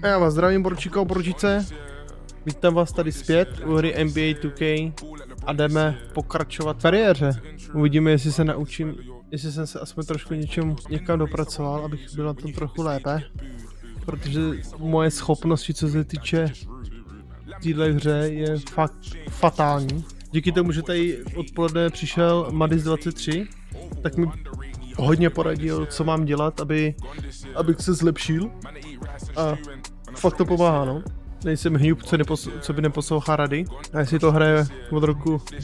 Já vás zdravím, Borčíko, Borčice. Vítám vás tady zpět u hry NBA 2K a jdeme pokračovat v kariéře. Uvidíme, jestli se naučím, jestli jsem se aspoň trošku někam dopracoval, abych byl na tom trochu lépe. Protože moje schopnosti, co se týče téhle hře, je fakt fatální. Díky tomu, že tady odpoledne přišel Madis 23, tak mi hodně poradil, co mám dělat, abych se zlepšil. A fakt to pomáhá, no. Nejsem hňup, co by neposlouchá rady. A jestli to hraje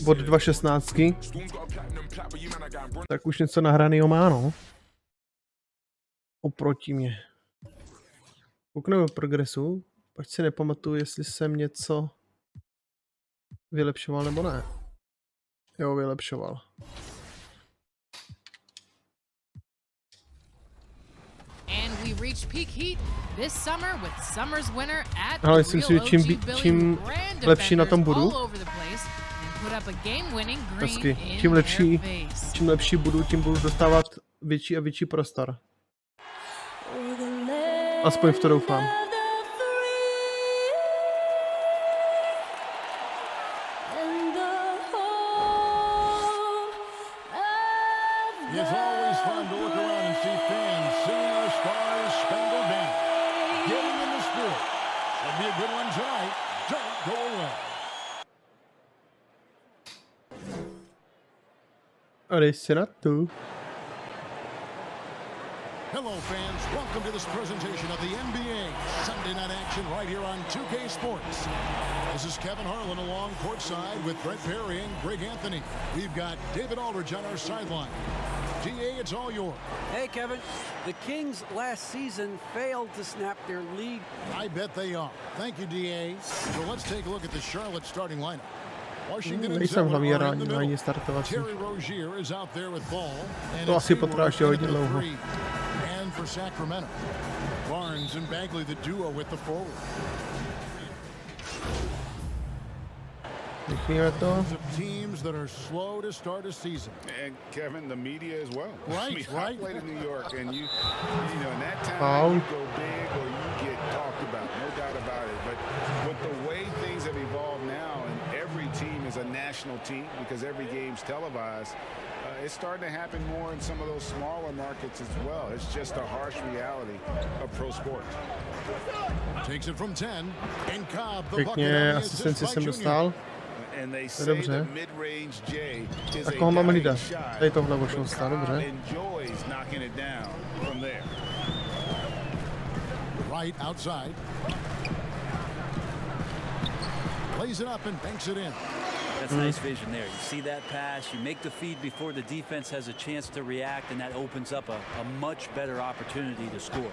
od 2016, tak už něco nahranýho má, no. Oproti mě. Koukneme v progresu, pak si nepamatuju, jestli jsem něco vylepšoval nebo ne. Jo, vylepšoval. Ale myslím si, že čím lepší na tom budu, hezky, čím lepší budu, tím budu dostávat větší a větší prostor. Aspoň v to doufám. It's always fun to look around and see fans singing our Stars Spangled Banner. Getting in the spirit. It'll be a good one tonight. Don't go away. Ale jsi na tu. Hello, fans. Welcome to this presentation of the NBA Sunday Night Action right here on 2K Sports. This is Kevin Harlan along courtside with Brett Perry and Greg Anthony. We've got David Aldridge on our sideline. DA, it's all yours. Hey, Kevin. The Kings last season failed to snap their lead. I bet they are. Thank you, DA. So let's take a look at the Charlotte starting lineup. Washington and Zeller are in the middle. Terry Rozier is out there with ball. To asi potrvá ještě hodně dlouho. And for Sacramento, Barnes and Bagley, the duo with the forward. Teams that are slow to start a season. And Kevin, the media as well. Right, I played in New York, and you know, in that time you go big or you get talked about, no doubt about it. But with the way things have evolved now, and every team is a national team because every game's televised, it's starting to happen more in some of those smaller markets as well. It's just a harsh reality of pro sports. Takes it from 10, and Cobb, the Pěkně, asistenci jsem dostal. To je dobře. A koho mám hlídat? Tady tohle vošel stát, dobře. Right outside. Plays it up and banks it in. That's nice vision there. You see that pass, you make the feed before the defense has a chance to react, and that opens up a much better opportunity to score.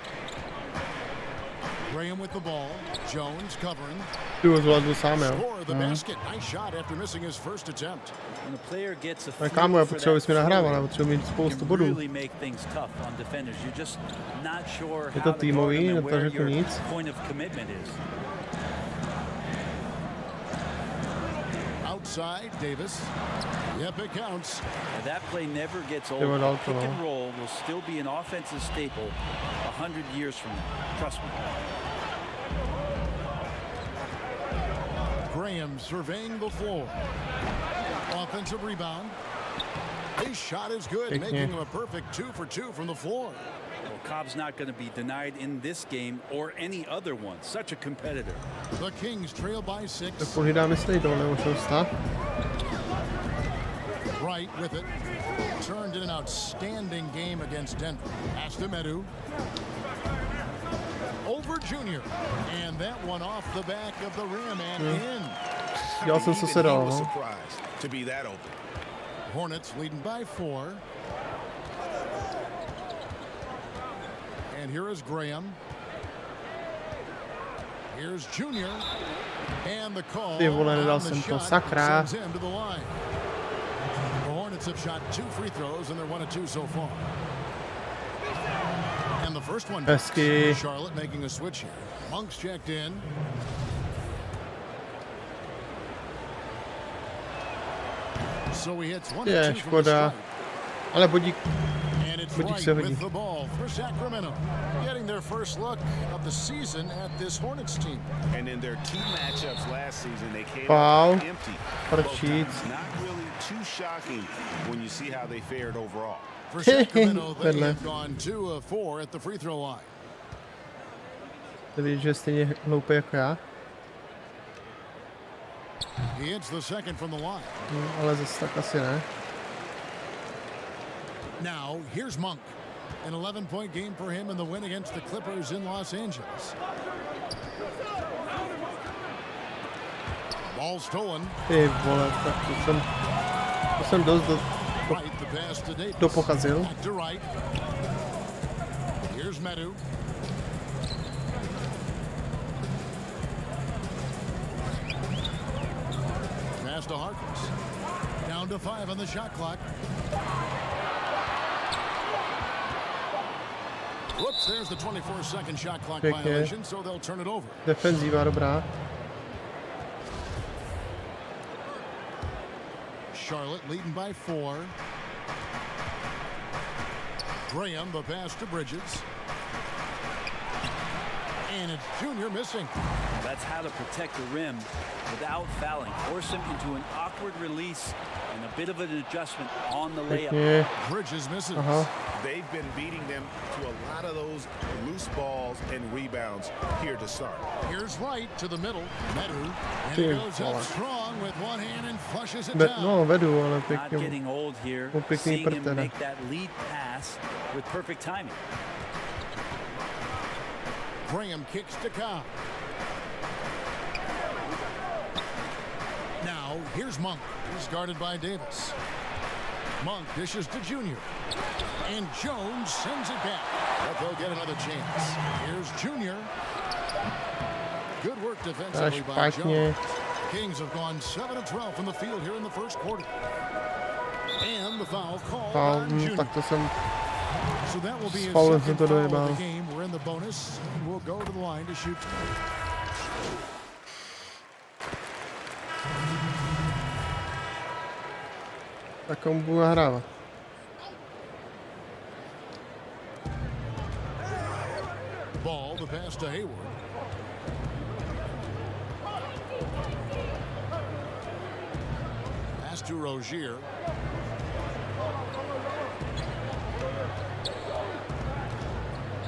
Graham with the ball. Jones covering. Tu zvládl sám, jo. Score the basket. Nice shot after missing his first attempt. When the player gets a Ale kámo, já potřebuji mi nahrával, já potřebuji mít spoustu bodů. really make things tough on defenders. You're just not sure Je to how to guard týmový, them and where neřeknu your nic. point of commitment is. Outside, Davis. Yep, it counts. That play never gets old. Dal Pick to, and roll will still be an offensive staple 100 years from now. Trust me. Graham surveying the floor. Offensive rebound. His shot is good, making him a perfect 2 for 2 from the floor. Well, Cobb's not going to be denied in this game or any other one. Such a competitor. The Kings trail by 6. Tak pohlídáme si tady tohle vošel stát. Right with it. Turned in an outstanding game against Denver. Pass to Medu. Over Junior. And that one off the back of the rim and in. Já jsem se sedal, no. To be that open. Hornets leading by 4. And here is Graham. Here's Junior. And the call. Ty vole, nedal on the jsem to, shot sakra. sends him to the line. The Hornets have shot 2 free throws and they're 1 of 2 so far. And the first one. Hezky. Charlotte making a switch here. Monk's checked in. So he hits 1 Je, of 2 from the škoda. stripe. Ale bodík. And it's Budík se hodí. with the ball for Sacramento, getting their first look of the season at this Hornets team. And in their two matchups last season, they came Foul. out empty. Prčíc. Not really too shocking when you see how they fared overall. For Sacramento, they Vedle. have gone 2 of 4 at the free throw line. Vidíš, že je stejně hloupý jako já. He hits the second from the line. Ale zase tak asi ne. Now, here's Monk. An 11-point game for him in the win against the Clippers in Los Angeles. Ball stolen. Ty vole, tak to jsem dost Right, the pass to Davis. dopokazil. Back to right. Here's Medu. Pass to Harkless. Down to 5 on the shot clock. Whoops, there's the 24-second shot clock Pěkně. violation, so they'll turn it over. Defenzíva dobrá. Charlotte leading by 4. Graham, the pass to Bridges. And it's Junior missing. That's how to protect the rim without fouling. Force him into an awkward release and a bit of an adjustment on the layup. Pěkně. Bridges misses. They've been beating them to a lot of those loose balls and rebounds here to start. Here's right to the middle. Medu. And he Ty goes vole. up strong with one hand and flushes it down. No, vedu, ale Not pěkně. getting old here. Well, pěkný Seeing him prd teda. make that lead pass with perfect timing. Graham kicks to Cobb. Now, here's Monk. He's guarded by Davis. Monk dishes to Junior. And Jones sends it back. But they'll get another chance. Here's Junior. Good work defensively by Špatně. Jones. Kings have gone 7 of 12 from the field here in the first quarter. And the foul called on Junior. Tak to jsem... So that will be his Foul second jsem to foul of dojebal. the game. We're in the bonus, and we'll go to the line to shoot. Tak komu budu nahrávat? Ball, the pass to Hayward. Pass to Rozier.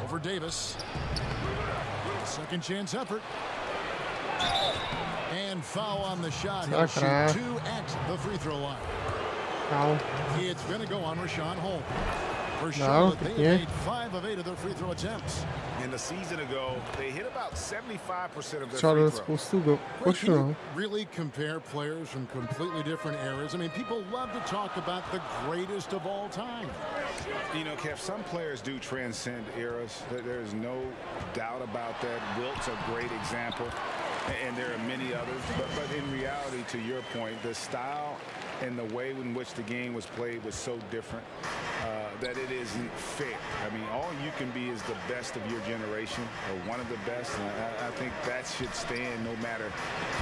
Over Davis. Second chance effort. And foul on the shot. He'll shoot Sakra. 2 at the free throw line. Foul. It's going to go on Rashawn Holmes. For No, Charlotte, they yeah. have made 5 of 8 of their free throw attempts. And a season ago, they hit about 75% of their Třeba free do throws. spoustu Can košů, you no. really compare players from completely different eras? I mean, people love to talk about the greatest of all time. You know, Kev, some players do transcend eras. There's no doubt about that. Wilt's a great example, and there are many others. But in reality, to your point, the style and the way in which the game was played was so different that it isn't fair. I mean, all you can be is the best of your generation, or one of the best. And I think that should stand no matter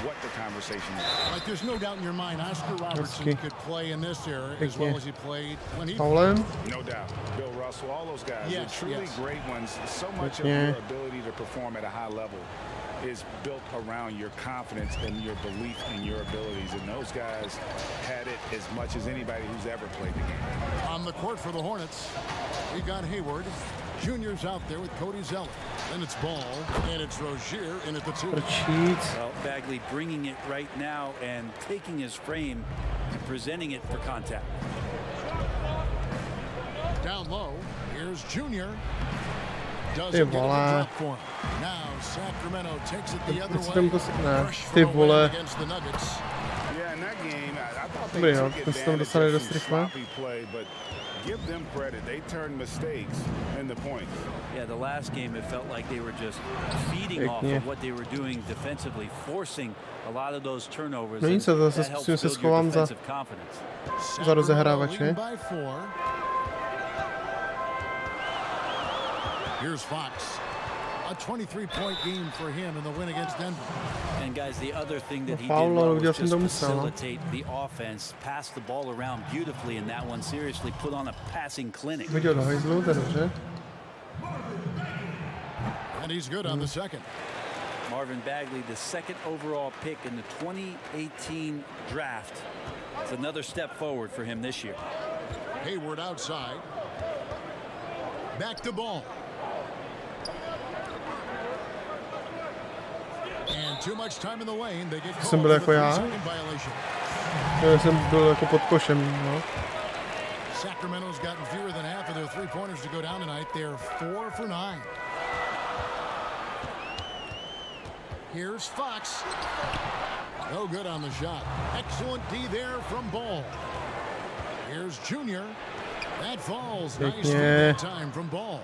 what the conversation is. Like, there's no doubt in your mind, Oscar Robertson Okay. could play in this era as well as he played when he... Faulem? No doubt. Bill Russell, all those guys, Yes, they're truly yes. great ones. So much of Yeah. your ability to perform at a high level is built around your confidence and your belief in your abilities. And those guys had it as much as anybody who's ever played the game. On the court for the Hornets, we got Hayward. Junior's out there with Cody Zeller. Then it's Ball, and it's Rozier in at the 2. Prčíc. Well, Bagley bringing it right now and taking his frame and presenting it for contact. Down low, here's Junior. Ty Doesn't get it to vole. drop for him. Now Sacramento takes it the other Teď si way. tam to... Ne, Rush for ty a win vole. against the Nuggets. Yeah, in that game, I thought they Dobrý, took jo, to se tam advantage dostali do of some strichla. sloppy play, but give them credit. They turned mistakes into points. Yeah, the last game it felt like they were just feeding off Pěkně. of what they were doing defensively, forcing a lot of those turnovers. No and nic, to zase that helps zkusím se build your schovám za... defensive confidence. za rozehrávače. Sacramento leading by 4. Here's Fox. A 23-point game for him in the win against Denver. And guys, the other thing that he Foul, did well udělal was jsem to just musel, no. facilitate the offense, pass the ball around beautifully in that one. Seriously, put on a passing clinic. Viděl do hajzlu, to je dobře. And he's good on the second. Marvin Bagley, the second overall pick in the 2018 draft. It's another step forward for him this year. Hayward outside. Back to ball. And too much time in the lane. They get Jsem called byl for jako the já. 3-second violation. Já jsem byl jako pod košem, no. Sacramento's gotten fewer than half of their three-pointers to go down tonight. They're 4 for 9. Here's Fox. No good on the shot. Excellent D there from Ball. Here's Junior. That falls. Nice that time from Ball.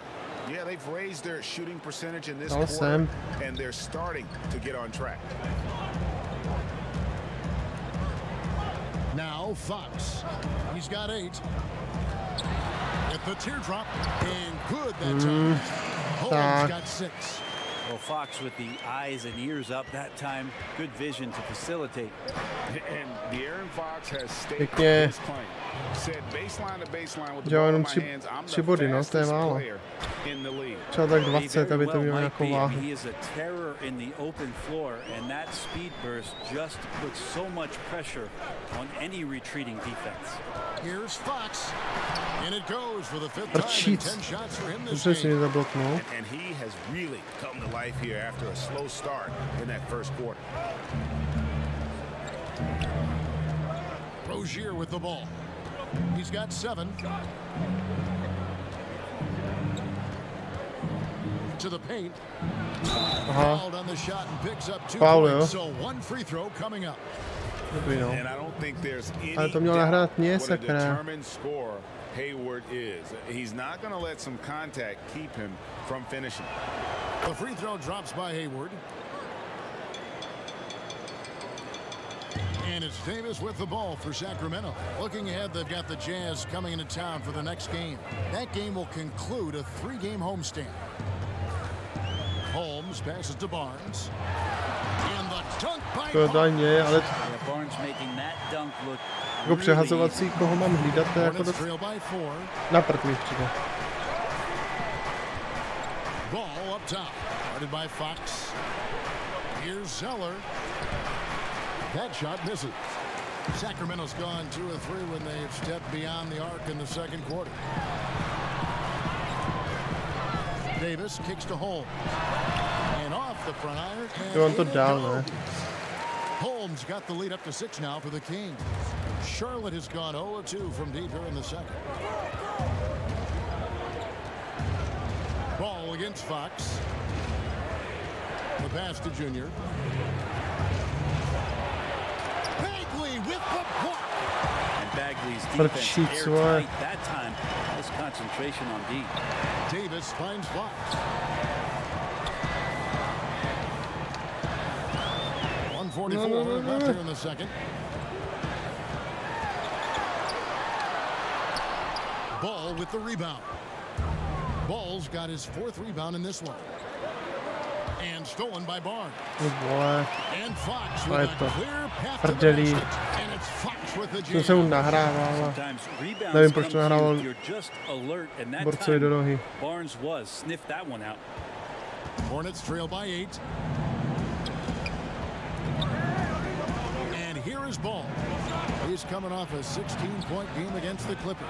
Yeah, they've raised their shooting percentage in this Awesome. quarter, and they're starting to get on track. Now Fox. He's got 8. At the teardrop. And good that time. Holmes got 6. Well, Fox with the eyes and ears up that time. Good vision to facilitate. And De'Aaron Fox has stayed Pěkně. his claim. Said baseline to baseline with the Dělal ball in jenom my hands. I'm 3 the body, no, to je fastest málo. player in the league. Třeba tak He 20, very aby to well mělo might nějakou be. I váhu. mean, he is a terror in the open floor, and that speed burst just puts so much pressure on any retreating defense. Here's Fox. And it goes for the 5th But time. cheats. 10 shots for him this Dobře si game. mě zabloknul. And he has really come to life here after a slow start in that first quarter. Rozier with the ball. He's got 7. To the paint. Aha, Fouled on the shot and picks up 2 Foul, points. jo. So one free throw coming up. dobrý, no. And I don't think there's any Ale to měl nahrát mě, doubt what a sakra. determined scorer Hayward is. He's not going to let some contact keep him from finishing. The free throw drops by Hayward. And it's Davis with the ball for Sacramento. Looking ahead, they've got the Jazz coming into town for the next game. That game will conclude a 3-game homestand. Holmes passes to Barnes. And the dunk by To daně, ale Yeah, Barnes making that dunk look jako really přehazovací, koho mám hlídat, to je jako Hornets dost trail by 4. na prd mi přijde. Ball up top. Guarded by Fox. Here's Zeller. That shot misses. Sacramento's gone 2 of 3 when they've stepped beyond the arc in the second quarter. Davis kicks to Holmes. And off the front iron. and Jo, on to in it dál, goes. ne? Holmes got the lead up to 6 now for the Kings. Charlotte has gone 0 of 2 from deep here in the second. Ball against Fox. The pass to Junior. Bagley with the block. And Bagley's But defense cheats, airtight that time. His concentration on D. Davis finds Fox. 144 left here in the second. Ball with the rebound. Ball's got his 4th rebound in this one. And stolen by Barnes. Ty vole, And Fox To je with a to. clear path to the Prdelí. basket. And it's Fox with the to se mu jam. nahrával a Sometimes rebounds nevím, come proč to to you nahrával if you're just alert, and that borcovi do time nohy. Barnes sniffed that one out. Hornets trail by 8. And here is Ball. He's coming off a 16-point game against the Clippers.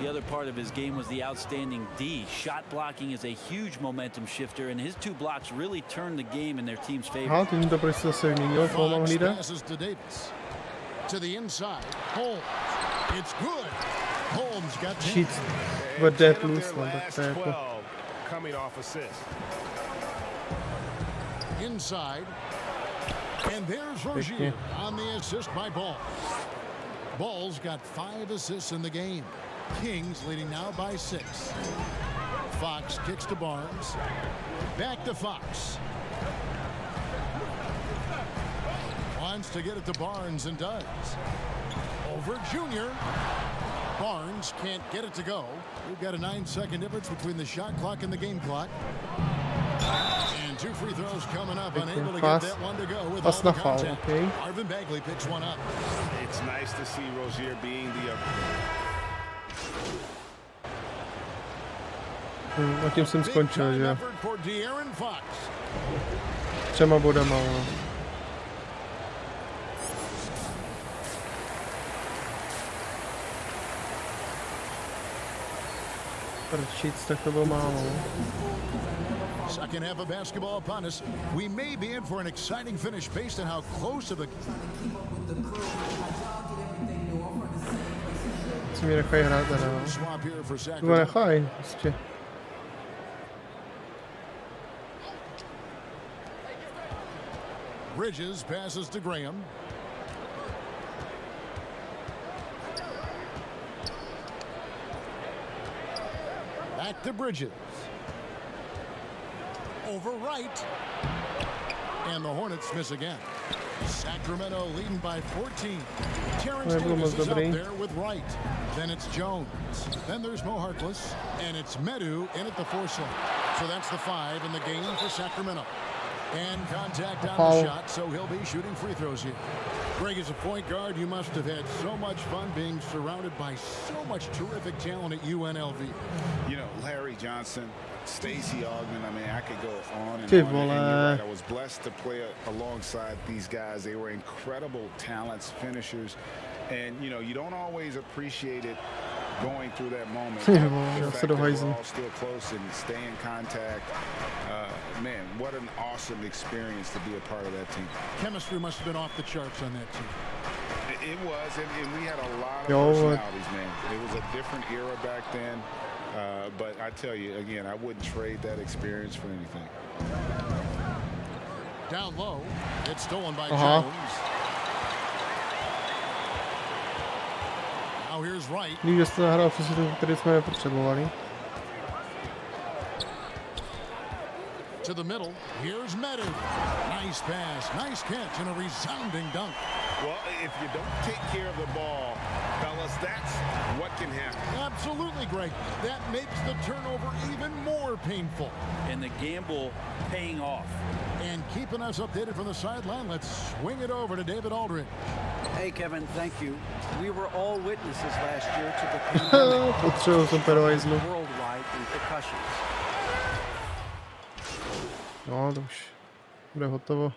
The other part of his game was the outstanding D. Shot blocking is a huge momentum shifter, and his 2 blocks really turned the game in their team's favor. Aha, tím to proč se zase vyměnil, koho mám Fox hlídat? passes to Davis. To the inside. Holmes. It's good. Holmes got 10. Cheats v D+, 10 of no, their tak last to je jako... 12 coming off assist. Inside. And there's Rozier on the assist by Ball. Ball's got 5 assists in the game. Kings leading now by 6. Fox kicks to Barnes. Back to Fox. Wants to get it to Barnes and does. Over Junior. Barnes can't get it to go. We've got a 9-second difference between the shot clock and the game clock. And 2 free free throws coming up. Unable to get Pass. that one to go with Pass all na the foul, contact. okay. Marvin Bagley picks one up. It's nice to see Rozier being the A tím jsem Big skončil, time že? effort for De'Aaron Fox. 3 bodama, no. Prčic, tak to bylo málo. Second half of basketball upon us. We may be in for an exciting finish based on how close of a Si mě nechají hrát teda, no. swap here for Nebo Sacramento. nechají, prostě. Bridges passes to Graham. Back to Bridges. Over right. And the Hornets miss again. Sacramento leading by 14. Terrence Nebylo Davis moc is out dobrý. there with Wright. Then it's Jones. Then there's Mo Harkless. And it's Medu in at the 4 slot. So that's the 5 in the game for Sacramento. And contact on Foul. the shot, so he'll be shooting free throws here. Greg, as a point guard, you must have had so much fun being surrounded by so much terrific talent at UNLV. You know, Larry Johnson, Stacey Augmon. I mean, I could go on and Ty on. And you're vole. right, I was blessed to play alongside these guys. They were incredible talents, finishers, and you know, you don't always appreciate it going through that moment. Ty The vole, já fact se that we're dohajzím. all still close and stay in contact. Man, what an awesome experience to be a part of that team. Chemistry must have been off the charts on that team. It was, and we had a lot of Yo, personalities, man. It was a different era back then. But I tell you, again, I wouldn't trade that experience for anything. Down low, it's stolen by Uh-huh. Jones. Now here's Wright. Líbí, že jste nahrál přesně ten, který jsme nepotřebovali. To the middle, here's Medu. Nice pass, nice catch, and a resounding dunk. Well, if you don't take care of the ball, fellas, that's what can happen. Absolutely, Greg. That makes the turnover even more painful. And the gamble paying off. And keeping us updated from the sideline, let's swing it over to David Aldridge. Hey, Kevin, thank you. We were all witnesses last year to the pandemic Potřebuji jsem pedohajzlu. worldwide repercussions. No, to už bude hotovo.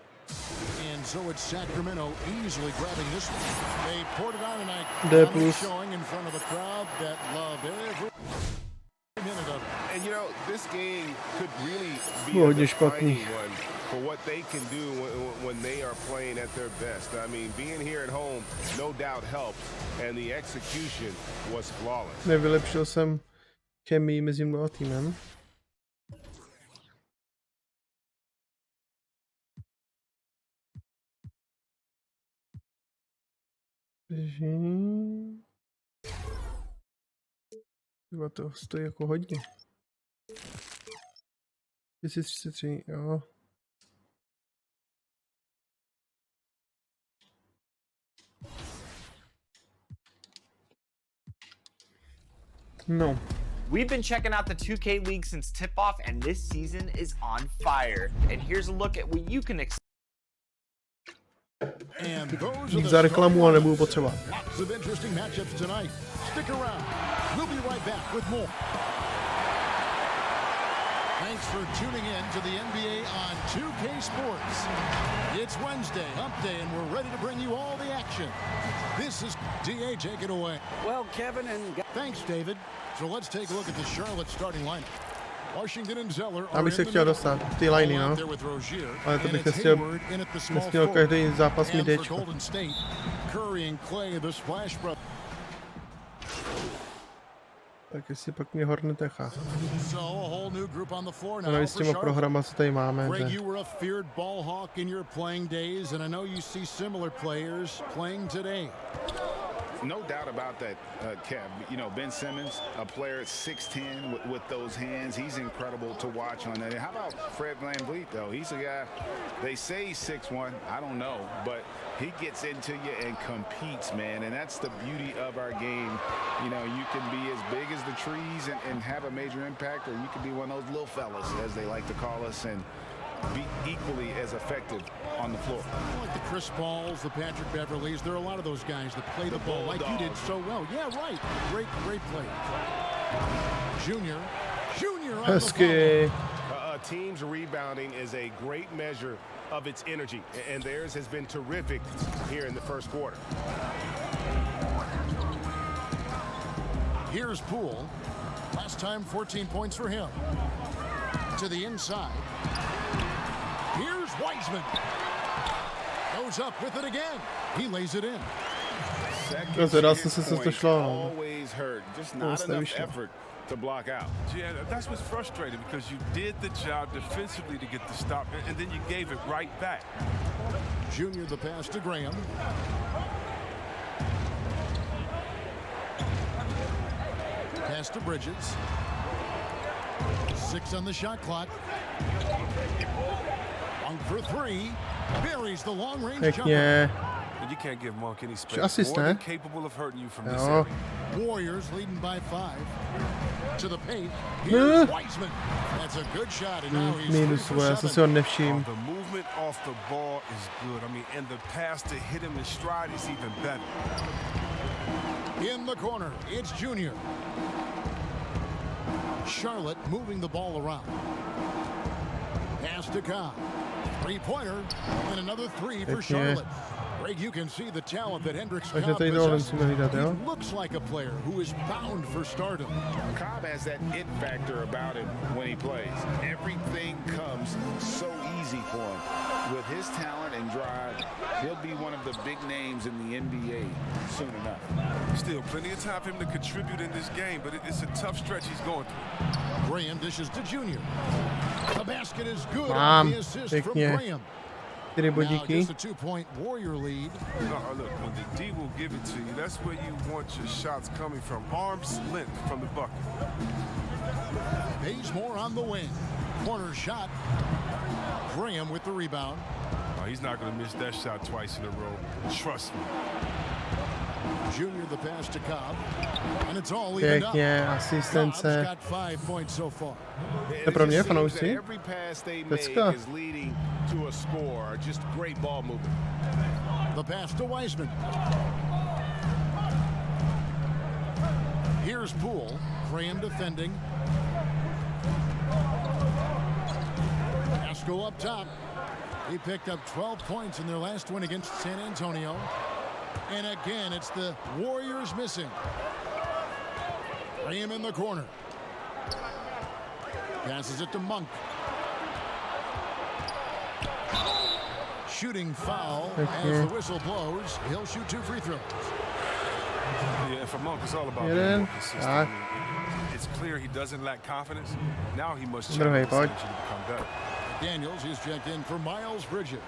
And so it's Sacramento easily grabbing this one. They poured it on tonight. D+. Showing in front of a crowd that loved every minute of it. And you know, this game could really be Bylo a hodně špatný. defining one for what they can do when they are playing at their best. I mean, being here at home no doubt helped, and the execution was flawless. Nevylepšil jsem chemii mezi mnou a týmem. Tyba, to stojí jako hodně. 1033, jo. No. We've been checking out the 2K League since tip-off, and this season is on fire. And here's a look at what you can expect. And those are Dík the za reklamu a starting nebudu potřebovat. lots of interesting matchups tonight. Stick around. We'll be right back with more. Thanks for tuning in to the NBA on 2K Sports. It's Wednesday, Hump Day, and we're ready to bring you all the action. This is DA, take it away. Well, Kevin and Thanks, David. So let's take a look at the Charlotte starting lineup. Washington and Zeller are Abych in se the chtěl middle. dostat, ty liney, All out no. there with Rozier, Ale to and bych it's nesměl, Hayward in at the small nesměl forward. každý zápas mít And for Dčko. Golden State, Curry and Clay, the Splash Brothers. Tak jestli pak mě Hornet nechá. So a whole new group on the floor now A navíc s for těma Charlotte. programa, co tady máme, Greg, že you were a feared ball hawk in your playing days, and I know you see similar players playing today. No doubt about that, Kev. You know, Ben Simmons, a player at 6'10" with those hands. He's incredible to watch on that. How about Fred VanVleet, though? He's a guy, they say he's 6'1". I don't know, but he gets into you and competes, man. And that's the beauty of our game. You know, you can be as big as the trees and have a major impact, or you can be one of those little fellas, as they like to call us. And be equally as effective on the floor. Like the Chris Pauls, the Patrick Beverleys, there are a lot of those guys that play the ball like you did so well. Yeah, right. Great play. Junior on the Hezky. follow. A team's rebounding is a great measure of its energy, and theirs has been terrific here in the first quarter. Here's Poole. Last time, 14 points for him. To the inside. Here's Wiseman. Goes up with it again. He lays it in. Zase raz se to šlo. Always hurt. Just not enough effort to block out. Yeah, that's what's frustrating because you did the job defensively to get the stop, and then you gave it right back. Junior the pass to Graham. Pass to Bridges. 6 on the shot clock. Monk for 3. Buries the long-range jumper. Pěkně. And you can't give Monk any space. Assist, More ne? than capable of hurting you from this Jo. area. Warriors leading by 5. To the paint. Here's Wiseman. That's a good shot, and now he's 3 for Minusové, já jsem si 7. ho nevšiml. The movement off the ball is good. I mean, and the pass to hit him in stride is even better. In the corner, it's Junior. Charlotte moving the ball around. Pass to Cobb. 3-pointer and another 3 for Pěkně. Charlotte. Greg, you can see the talent that Hendricks Takže Cobb tady dole possesses. musíme hlídat, jo? He looks like a player who is bound for stardom. Cobb has that it factor about him when he plays. Everything comes so easy for him. With his talent and drive, he'll be one of the big names in the NBA soon enough. Still plenty of time for him to contribute in this game, but it's a tough stretch he's going through. Graham dishes to Junior. The basket is good Mám, on the assist from pěkně. Graham. 4 Now bodíky. just a 2-point Warrior lead. No, look, when the D will give it to you, that's where you want your shots coming from. Arm's length from the bucket. Bazemore on the wing. Corner shot. Graham with the rebound. Oh, he's not going to miss that shot twice in a row. Trust me. Junior the pass to Cobb. And it's all evened up. Pěkně, Cobb's asistence. got 5 points so far. To pro mě, It just seems fanoušci. that every pass they make Pecka. is leading to a score. Just great ball movement. The pass to Wiseman. Here's Poole. Graham defending. Pascal up top. He picked up 12 points in their last win against San Antonio. And again, it's the Warriors missing. Graham in the corner. Passes it to Monk. Shooting foul as the whistle blows. He'll shoot 2 free throws. Yeah, and for Monk, it's all about Jeden. being more consistent. Tak. I mean, it's clear he doesn't lack confidence. Now he must Druhý, challenge his pojď. energy to become better. Daniels is checked in for Miles Bridges.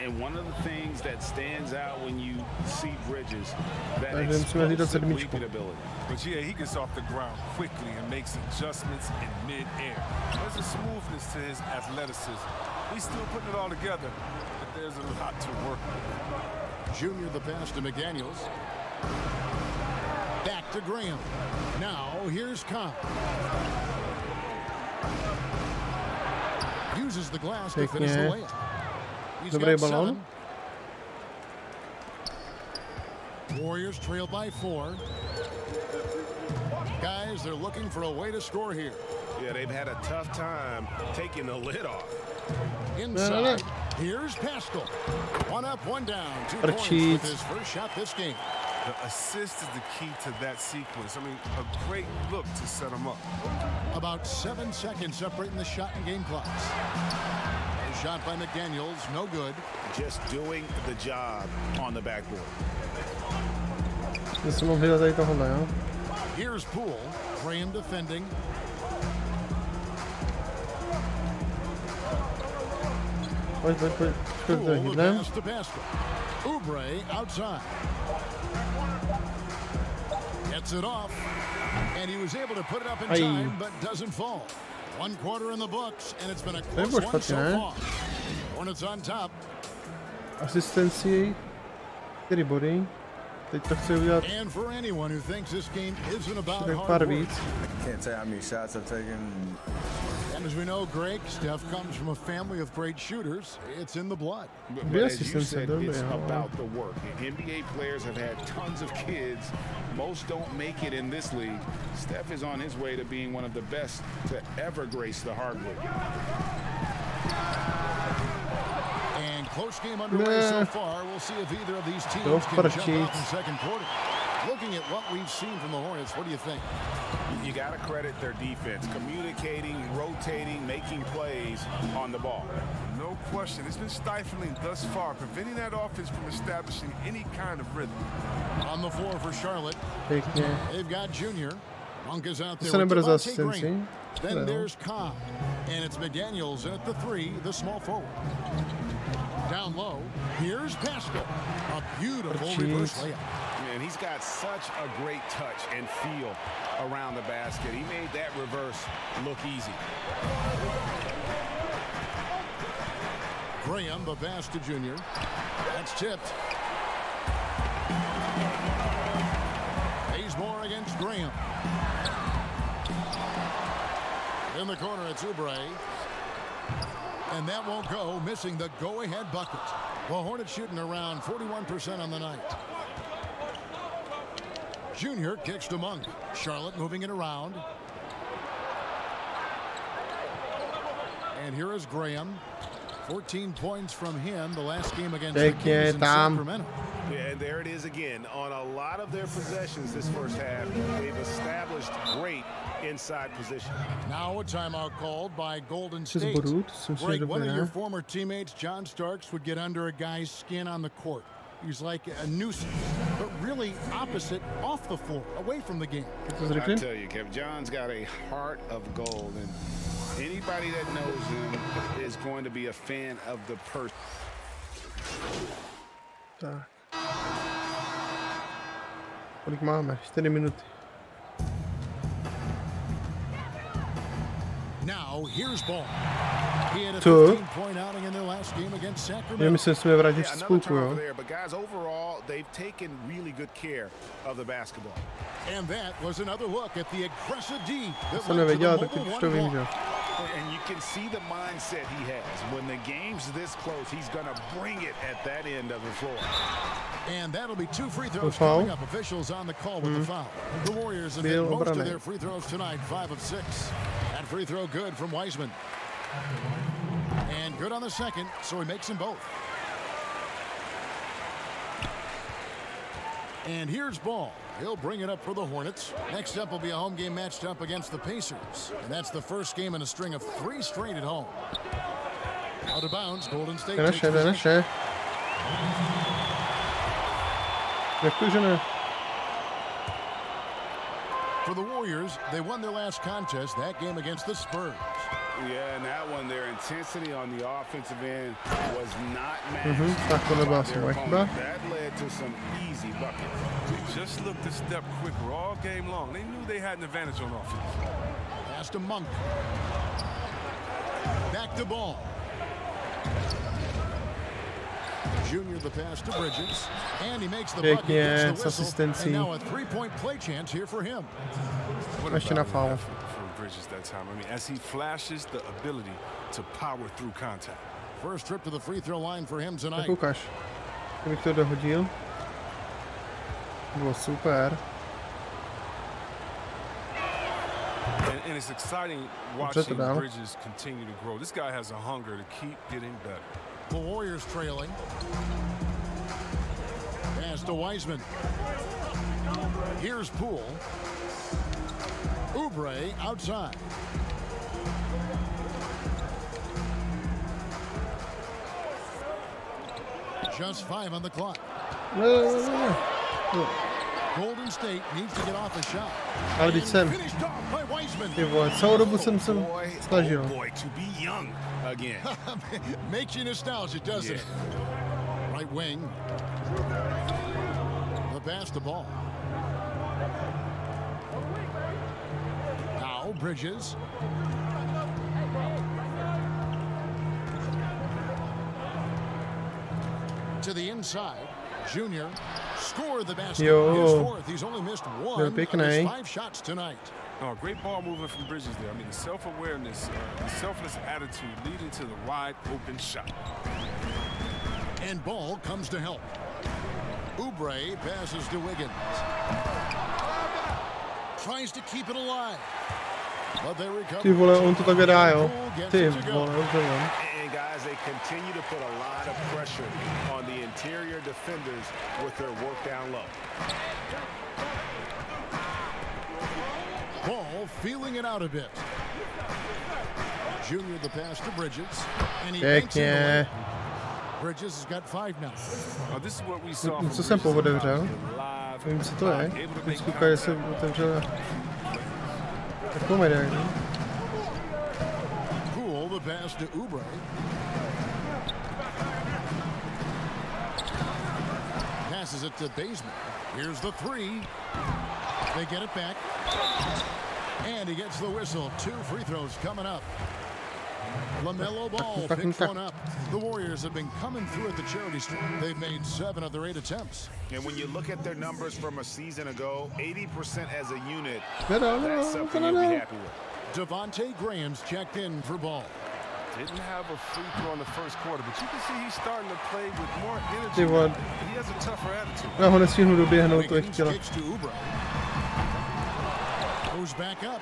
And one of the things that stands out when you see Bridges, that Takže musíme hlídat explosive sedmičku. leaping ability. But yeah, he gets off the ground quickly and makes adjustments in mid-air. There's a smoothness to his athleticism. He's still putting it all together, but there's a lot to work with. Junior the pass to McDaniels. Back to Graham. Now here's Cobb. Uses the glass to finish the Pěkně. layup. He's Dobrý got balón. 7. Warriors trail by 4. Guys, they're looking for a way to score here. Yeah, they've had a tough time taking the lid off. Inside, here's Pascal. 1 up, 1 down. 2 points Prčíc. with his first shot this game. The assist is the key to that sequence. I mean, a great look to set him up. About 7 seconds separating the shot and game clocks. A shot by McDaniels, no good. Just doing the job on the backboard. Jsme si mohli dát tady tohle, jo? Here's Poole. Graham defending. Pojď. Škoda, to Poole the chytneme. pass to Pascal. Oubre outside. Gets it off. And he was able to put it up in Aj. time, but doesn't fall. 1 quarter in the books, and it's been a Nebylo close one špatně, so ne? far. Hornets on top. Asistenci. 4 body. Teď to chci udělat And for anyone who thinks this game isn't about tak hard pár work, víc. Can't tell how many shots I've taken. And as we know, Greg, Steph comes from a family of great shooters. It's in the blood. But as you said, it's about the work. NBA players have had tons of kids. Most don't make it in this league. Steph is on his way to being one of the best to ever grace the hardwood. And close game underway so far. We'll see if either of these teams can jump out in second quarter. Looking at what we've seen from the Hornets, what do you think? You got to credit their defense, communicating, rotating, making plays on the ball. No question. It's been stifling thus far, preventing that offense from establishing any kind of rhythm. On the floor for Charlotte. They've got Junior. Monk is out there with Devontae Green. Then there's Cobb. And it's McDaniels in at the 3, the small forward. Down low, here's Pascal. A beautiful reverse layup. Man, he's got such a great touch and feel around the basket. He made that reverse look easy. Graham, the pass to Junior. That's tipped. Bazemore against Graham. In the corner, it's Oubre. And that won't go, missing the go-ahead bucket. Well, Hornets shooting around 41% on the night. Junior kicks to Monk. Charlotte moving it around. And here is Graham. 14 points from him the last game against the Kings in Sacramento. Yeah, and there it is again. On a lot of their possessions this first half, they've established great inside position. Now a timeout called by Golden State. Greg, one of your former teammates, John Starks, would get under a guy's skin on the court. He's like a nuisance, but really opposite off the floor, away from the game. I tell you, Kev, John's got a heart of gold, and anybody that knows him is going to be a fan of the person. Tak. Kolik máme? 4 minuty. Now here's Ball. He had a 15-point outing in their last game against Sacramento. Myslím, že jsme vrátit v spolku, jo. But guys, overall, they've taken really good care of the basketball. And that was another look at the aggressive D. Jsem nevěděl, tak teď už to vím, že. And you can see the mindset he has. When the game's this close, he's going to bring it at that end of the floor. And that'll be 2 free throws coming up. Officials on the call with the foul. The Warriors have hit most of their free throws tonight, 5 of 6. That free throw good from Wiseman. And good on the second, so he makes them both. And here's Ball. He'll bring it up for the Hornets. Next up will be a home game matched up against the Pacers. And that's the first game in a string of 3 straight at home. Out of bounds, Golden State takes possession. For the Warriors, they won their last contest, that game against the Spurs. Yeah, and that one, their intensity on the offensive end was not matched. That led to some easy buckets. They just looked a step quicker all game long. They knew they had an advantage on offense. Pass to Monk. Back to Ball. Junior the pass to Bridges. And he makes the bucket, gets the whistle, and now a 3-point play chance here for him. What about for Bridges that time? I mean, as he flashes the ability to power through contact. First trip to the free throw line for him tonight. Ukáž. Kdybych to dohodil. Bylo super. And it's exciting watching Bridges continue to grow. This guy has a hunger to keep getting better. The Warriors trailing. Pass to Wiseman. Here's Poole. Oubre outside. Just 5 on the clock. Golden State needs to get off a shot. Ale teď jsem. Ty vole, celou dobu jsem snažil. Makes you nostalgic, doesn't it? Right wing. The pass to Ball. Now Bridges. To the inside. Junior scored the basket. His fourth. He's only missed 1 of his 5 shots tonight. Oh, great ball movement from Bridges there. I mean, the self-awareness, the selfless attitude leading to the wide open shot. And ball comes to help. Oubre passes to Wiggins. Tries to keep it alive. But they recover. Ty vole, on to tak dá, jo. Ty vole, dobře. And guys, they continue to put a lot of pressure on the interior defenders with their work down low. Ball feeling it out a bit. Junior the pass to Bridges. And he banks it away. Bridges has got 5 now. This is what we saw. Co jsem pootevřel? Nevím, co to je. Teď koukaj, jestli otevřel takovou medaili. Cool the pass to Oubre. Passes it to Bazemore. Here's the 3. They get it back. And he gets the whistle. 2 free throws coming up. LaMelo Ball picks one up. The Warriors have been coming through at the charity street. They've made 7 of their 8 attempts. And when you look at their numbers from a season ago, 80% as a unit, that's something you'll be happy with. Devontae Graham's checked in for Ball. Didn't have a free throw in the first quarter, but you can see he's starting to play with more energy. Ty vole. He has a tougher attitude. Já ho nestihnu doběhnout, to je Wiggins chtěla. kicks to Oubre. Goes back up.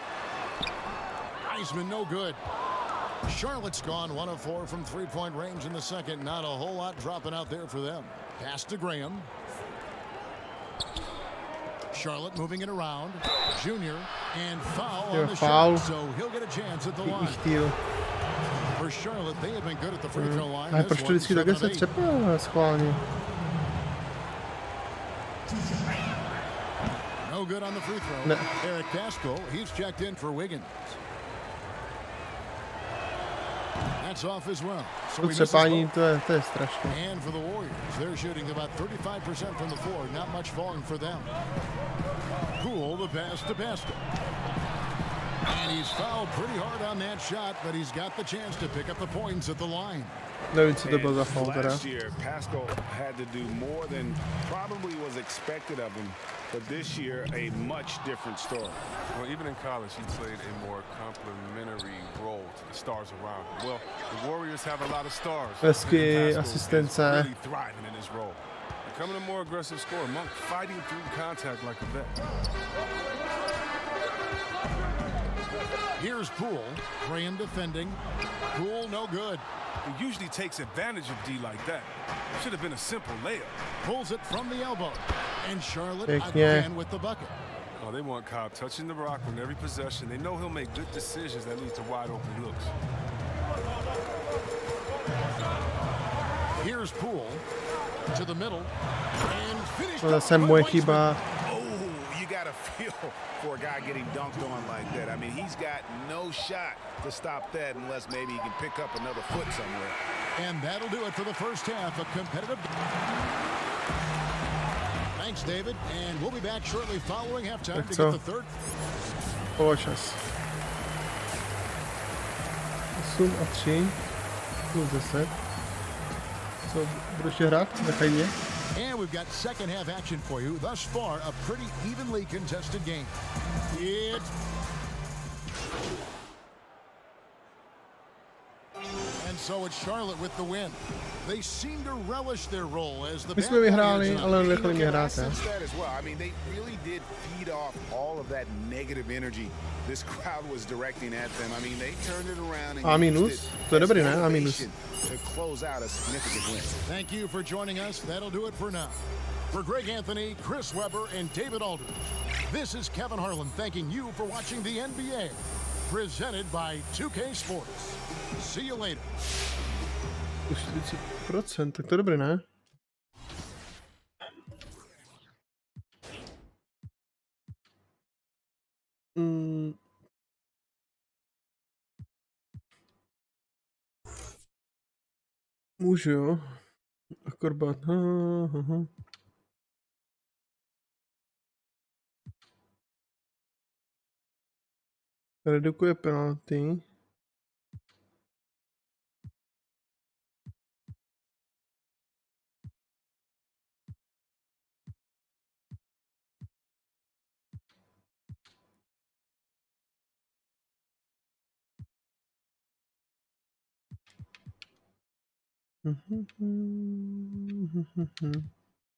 Heisman no good. Charlotte's gone 1 of 4 from 3-point range in the second. Not a whole lot dropping out there for them. Pass to Graham. Charlotte moving it around. Junior and foul on the shot. So he'll get a chance at the line. For Charlotte, they have been good at the free throw line. Ale proč to vždycky takhle se třepá schválně? No good on the free throw. Ne. Eric Pascal, he's checked in for Wiggins. That's off as well. So To třepání, to je strašné. and for the Warriors, they're shooting about 35% from the floor. Not much falling for them. Cool the pass to Pascal. And he's fouled pretty hard on that shot, but he's got the chance to pick up the points at the line. Nevím, co to byl za foul teda. Last year, Pascal had to do more than probably was expected of him, but this year, a much different story. Well, even in college, he played a more complementary role to the stars around him. Well, the Warriors have a lot of stars. Hezky, Pascal is asistence. really thriving in his role. Becoming a more aggressive scorer, Monk fighting through contact like a vet. Here's Poole. Graham defending. Poole no good. He usually takes advantage of D like that. Should have been a simple layup. Pulls it from the elbow. And Charlotte Yeah. again with the bucket. Oh, they want Cobb touching the rock on every possession. They know he'll make good decisions that lead to wide open looks. Here's Poole to the middle. And finished To up zase by moje Wiseman. chyba. Oh, you got to feel for a guy getting dunked on like that. I mean, he's got no shot to stop that unless maybe he can pick up another foot somewhere. And that'll do it for the first half. A competitive. Thanks, David. And we'll be back shortly following halftime to so. get the third. Poločas. 8 a 3. Plus 10. Co, budu ještě hrát? Nechaj mě. And we've got second half action for you. Thus far, a pretty evenly contested game. It's... And so it's Charlotte with the win. They seem to relish their role as the My jsme vyhráli, ale nechali mě I hrát. sense that as well. I mean, they really did feed off all of that negative energy this crowd was directing at them. I mean, they turned it around and A minus? used it To je as dobrý, ne? A minus. motivation to close out a significant win. Thank you for joining us. That'll do it for now. For Greg Anthony, Chris Webber, and David Aldridge, this is Kevin Harlan thanking you for watching the NBA. Presented by 2K Sports. See you later. Už 40%, tak to je dobrý, ne? Můžu, jo. Akorát. Redukuje penalty.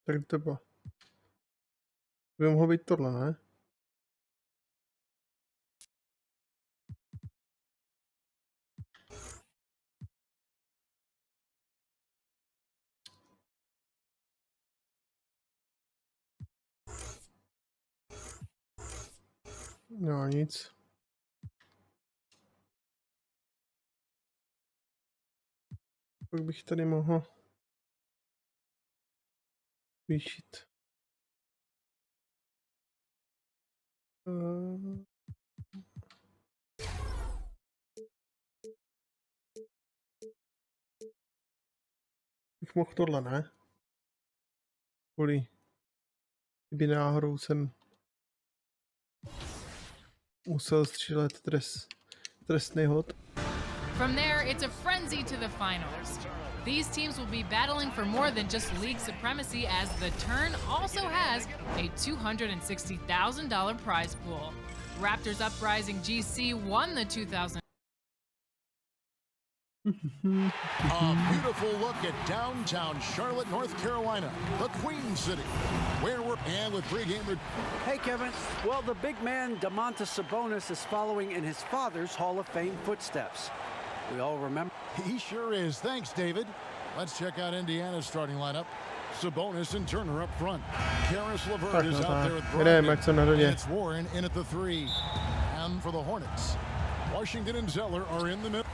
Tak to bylo. By mohlo být tohle, ne? No nic. Pak bych tady mohl zvýšit. Bych mohl tohle, ne? Kvůli. Kdyby náhodou jsem musel střílet trestný hod. From there, it's a frenzy to the finals. These teams will be battling for more than just league supremacy, as the Turn also has a $260,000 prize pool. Raptors Uprising GC won the 2000. A beautiful look at downtown Charlotte, North Carolina, the Queen City, where we're and with pregame. Hey, Kevin. Well, the big man, Domantas Sabonis, is following in his father's Hall of Fame footsteps. We all remember. He sure is. Thanks, David. Let's check out Indiana's starting lineup. Sabonis and Turner up front. Karis LeVert is out there at Brogdon. And it's Warren in at the 3. And for the Hornets, Washington and Zeller are in the middle.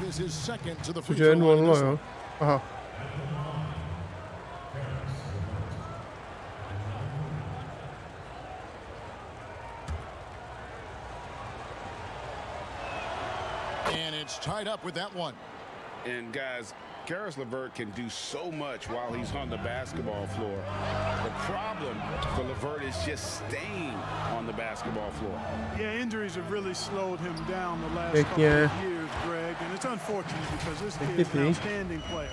This is his second to the free throw line. Aha. And it's tied up with that one. And guys, Karis LeVert can do so much while he's on the basketball floor. The problem for LeVert is just staying on the basketball floor. Yeah, injuries have really slowed him down the last couple of years, Greg, and it's unfortunate because this kid is an outstanding player.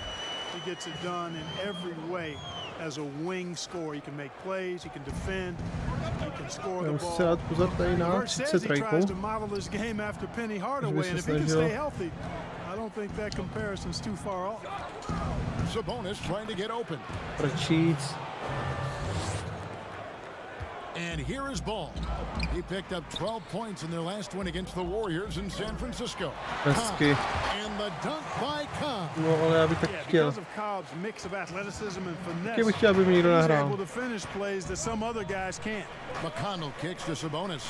He gets it done in every way as a wing scorer. He can make plays, he can defend, he can score the ball. LeVert says he tries to model his game after Penny Hardaway, and if he can stay healthy, I don't think that comparison's too far off. Sabonis trying to get open. And here is Ball. He picked up 12 points in their last win against the Warriors in San Francisco. And the dunk by Cobb. Because of Cobb's mix of athleticism and finesse, he's able to finish plays that some other guys can't. McConnell kicks to Sabonis.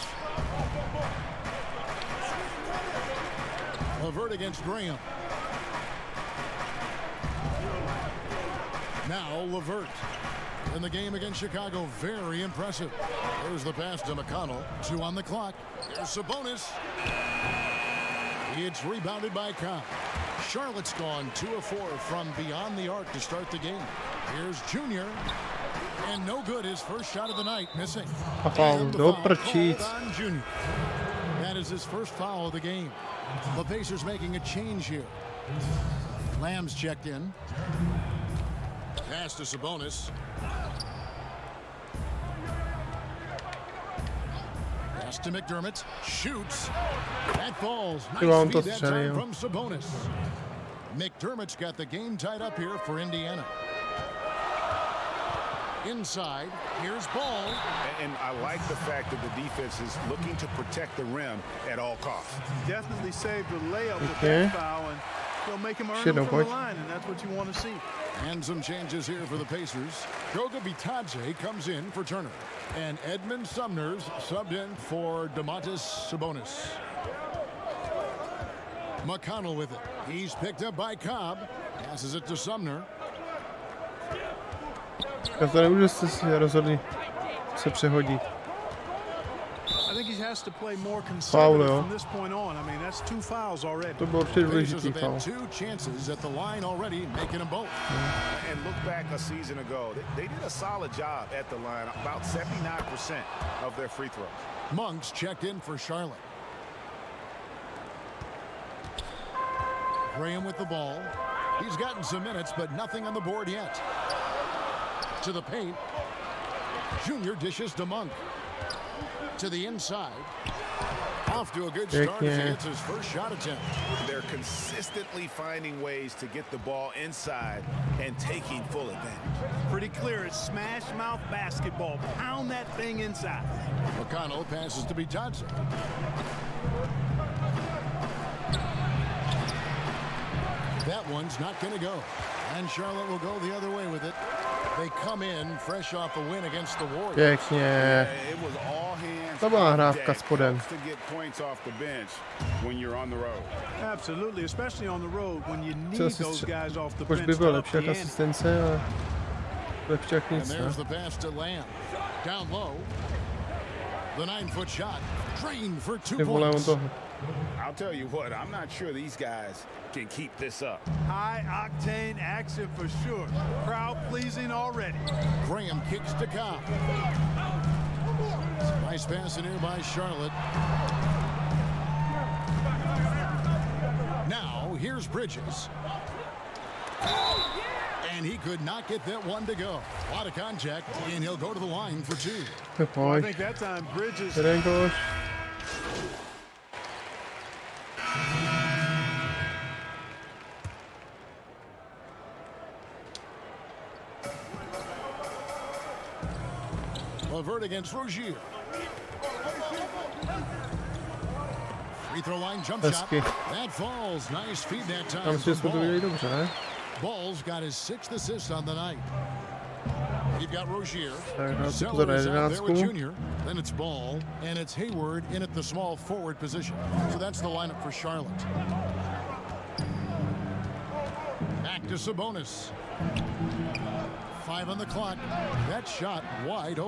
LeVert against Graham. Now LeVert. In the game against Chicago, very impressive. There's the pass to McConnell. 2 on the clock. There's Sabonis. It's rebounded by Cobb. Charlotte's gone 2 of 4 from beyond the arc to start the game. Here's Junior. And no good. His first shot of the night missing. And the foul called on Junior. That is his first foul of the game. The Pacers making a change here. Lamb's checked in. Pass to Sabonis. Pass to McDermott. Shoots. That falls. Nice feed that time from Sabonis. McDermott's got the game tied up here for Indiana. Inside, here's Ball. And I like the fact that the defense is looking to protect the rim at all costs. Definitely saved the layup with that foul, and he'll make him earn them from the line, and that's what you want to see. And some changes here for the Pacers. Goga Bitadze comes in for Turner. And Edmund Sumner's subbed in for Domantas Sabonis. McConnell with it. He's picked up by Cobb. Passes it to Sumner. Já to nemůžu se rozhodli se přehodit. I think he has to play more conservative from this point on. I mean, that's 2 fouls already. To byl určitě důležitý foul. 2 chances at the line already, making them both. And look back a season ago, they did a solid job at the line, about 79% of their free throws. Monks checked in for Charlotte. Graham with the ball. He's gotten some minutes, but nothing on the board yet. To the paint. Junior dishes to Monk. To the inside. Off to a good start as he hits his first shot attempt. They're consistently finding ways to get the ball inside and taking full advantage. Pretty clear. It's smash mouth basketball. Pound that thing inside. McConnell passes to Bitadze. That one's not going to go. And Charlotte will go the other way with it. They come in fresh off a win against the Warriors. Pěkně. It was all hands To byla on hrávka deck. spodem. To get points off the bench when you're on the road. Absolutely, especially on the road when you need Co those guys off the Už bench. by byl to up lepší jak the ante. asistence, ale lepší jak And nic. there's Ne? the pass to Lamb. Down low. The 9-foot shot. Drained for 2 Ty vole, on points. to... I'll tell you what, I'm not sure these guys can keep this up. High octane action for sure. Crowd pleasing already. Graham kicks to Cobb. Nice pass in here by Charlotte. Now, here's Bridges. And he could not get that one to go. A lot of contact, and he'll go to the line for 2. I Pojď. think that time Bridges. Jeden koš. LeVert against Rozier. Free throw line jump Hezky. shot. That falls. Nice feed that time. Tam si from jsme to Ball. viděli dobře, ne? Ball's got his 6th assist on the night. You've got Rozier. Tak, no, Zeller pozor na is out there with 11. Junior. Then it's Ball, and it's Hayward in at the small forward position. So that's the lineup for Charlotte. Back to Sabonis. 5 on the clock. That shot wide open.